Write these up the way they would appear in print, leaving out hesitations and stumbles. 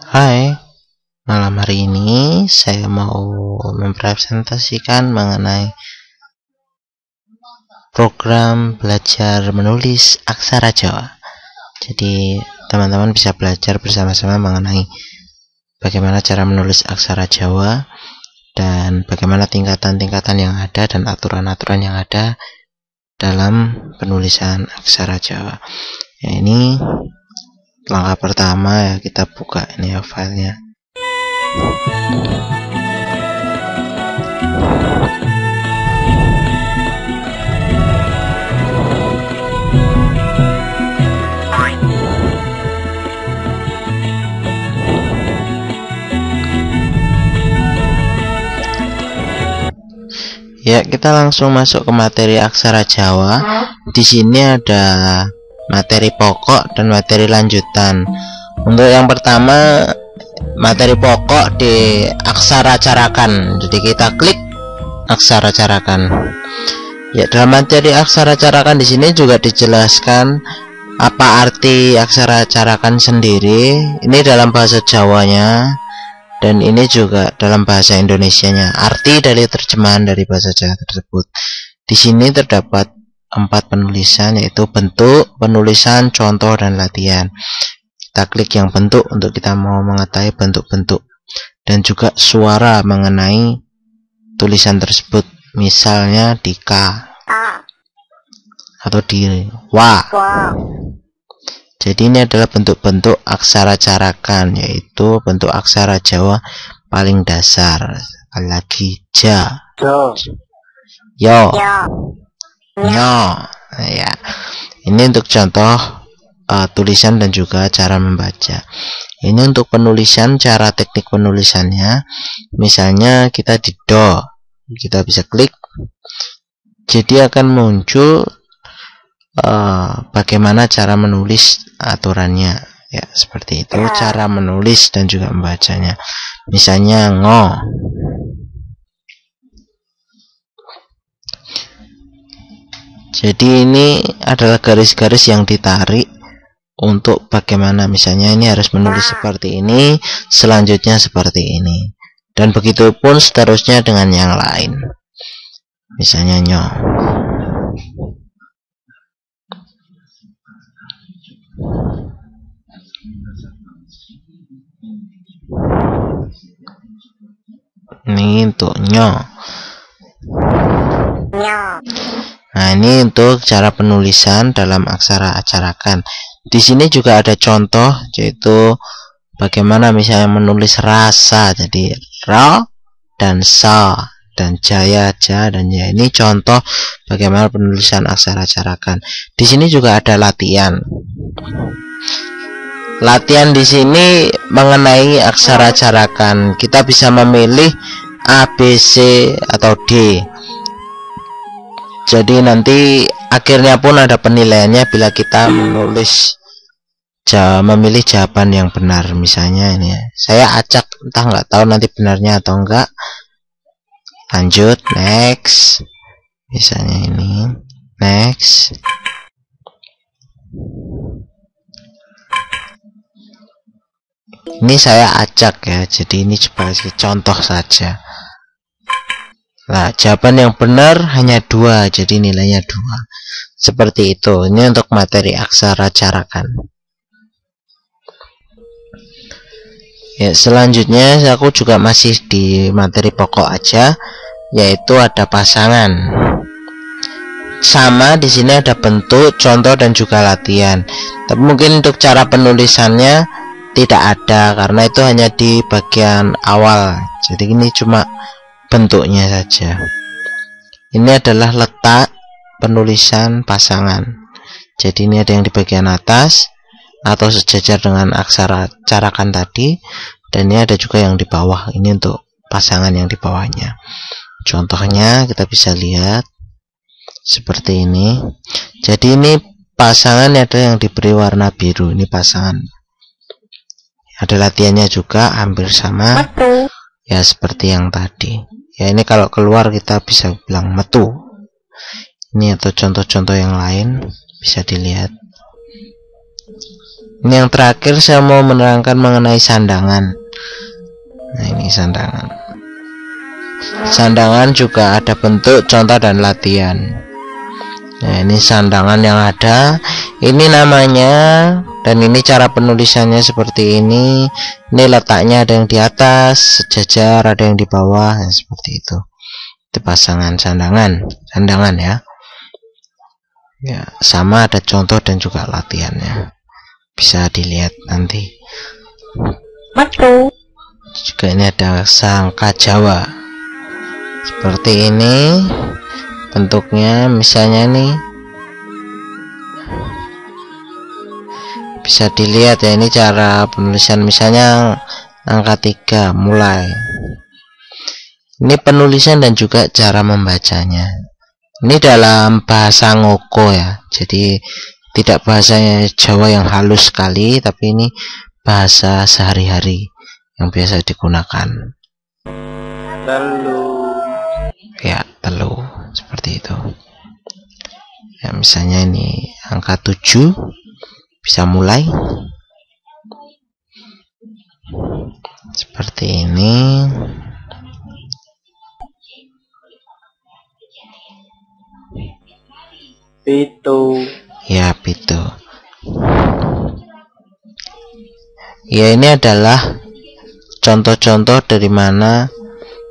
Hai, malam hari ini saya mau mempresentasikan mengenai program belajar menulis aksara Jawa. Jadi teman-teman bisa belajar bersama-sama mengenai bagaimana cara menulis aksara Jawa dan bagaimana tingkatan-tingkatan yang ada dan aturan-aturan yang ada dalam penulisan aksara Jawa. Ya, ini langkah pertama ya, kita buka ini ya filenya. Ya, kita langsung masuk ke materi aksara Jawa. Di sini ada materi pokok dan materi lanjutan. Untuk yang pertama, materi pokok di aksara carakan. Jadi kita klik aksara carakan. Ya, dalam materi aksara carakan di sini juga dijelaskan apa arti aksara carakan sendiri. Ini dalam bahasa Jawanya dan ini juga dalam bahasa Indonesianya. Arti dari terjemahan dari bahasa Jawa tersebut. Di sini terdapat 4 penulisan, yaitu bentuk, penulisan, contoh, dan latihan. Kita klik yang bentuk untuk kita mau mengetahui bentuk-bentuk dan juga suara mengenai tulisan tersebut, misalnya di K atau di Wa. Jadi ini adalah bentuk-bentuk aksara carakan, yaitu bentuk aksara Jawa paling dasar. Sekali lagi, ja, yo, nyo. Ya, ini untuk contoh tulisan dan juga cara membaca. Ini untuk penulisan, cara teknik penulisannya. Misalnya kita di do, kita bisa klik. Jadi akan muncul bagaimana cara menulis aturannya. Ya, seperti itu cara menulis dan juga membacanya. Misalnya ngo. Jadi ini adalah garis-garis yang ditarik untuk bagaimana, misalnya ini harus menulis seperti ini, selanjutnya seperti ini, dan begitu pun seterusnya dengan yang lain. Misalnya nyo. Ini untuk nyo. Nah, ini untuk cara penulisan dalam aksara carakan. Di sini juga ada contoh, yaitu bagaimana misalnya menulis rasa. Jadi ra dan sa dan jaya, ja dan ya. Ini contoh bagaimana penulisan aksara carakan. Di sini juga ada latihan. Latihan di sini mengenai aksara carakan. Kita bisa memilih A, B, C atau D. Jadi nanti akhirnya pun ada penilaiannya bila kita memilih jawaban yang benar. Misalnya ini ya, saya acak, entah nggak tahu nanti benarnya atau enggak. Lanjut, next. Misalnya ini, next. Ini saya acak ya, jadi ini sebagai contoh saja. Nah, jawaban yang benar hanya 2, jadi nilainya 2. Seperti itu. Ini untuk materi aksara carakan. Ya, selanjutnya aku juga masih di materi pokok aja, yaitu ada pasangan. Sama, di sini ada bentuk, contoh, dan juga latihan. Tapi mungkin untuk cara penulisannya tidak ada, karena itu hanya di bagian awal. Jadi ini cuma bentuknya saja. Ini adalah letak penulisan pasangan. Jadi ini ada yang di bagian atas atau sejajar dengan aksara carakan tadi, dan ini ada juga yang di bawah. Ini untuk pasangan yang di bawahnya. Contohnya kita bisa lihat seperti ini. Jadi ini pasangan ada yang diberi warna biru. Ini pasangan. Ada latihannya juga hampir sama. Ya, seperti yang tadi. Ya, ini kalau keluar kita bisa bilang metu. Ini atau contoh-contoh yang lain bisa dilihat. Ini yang terakhir saya mau menerangkan mengenai sandangan. Nah, ini sandangan. Sandangan juga ada bentuk, contoh, dan latihan. Nah, ini sandangan yang ada. Ini namanya, dan ini cara penulisannya seperti ini. Ini letaknya ada yang di atas, sejajar, ada yang di bawah, nah, seperti itu. Itu pasangan sandangan ya. Ya, sama ada contoh dan juga latihannya. Bisa dilihat nanti. Juga ini ada sangka Jawa. Seperti ini bentuknya, misalnya nih. Bisa dilihat ya, ini cara penulisan, misalnya angka 3 mulai. Ini penulisan dan juga cara membacanya. Ini dalam bahasa ngoko ya, jadi tidak bahasanya Jawa yang halus sekali, tapi ini bahasa sehari-hari yang biasa digunakan. Telu seperti itu ya. Misalnya ini angka 7, bisa mulai seperti ini. Pitu ya. Ini adalah contoh-contoh dari mana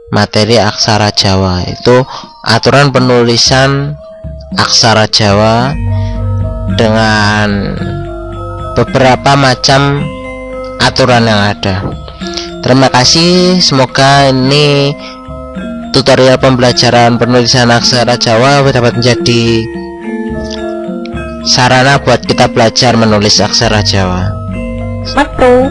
materi aksara Jawa. Itu aturan penulisan aksara Jawa dengan beberapa macam aturan yang ada. Terima kasih, semoga ini tutorial pembelajaran penulisan aksara Jawa dapat menjadi sarana buat kita belajar menulis aksara Jawa. Betul.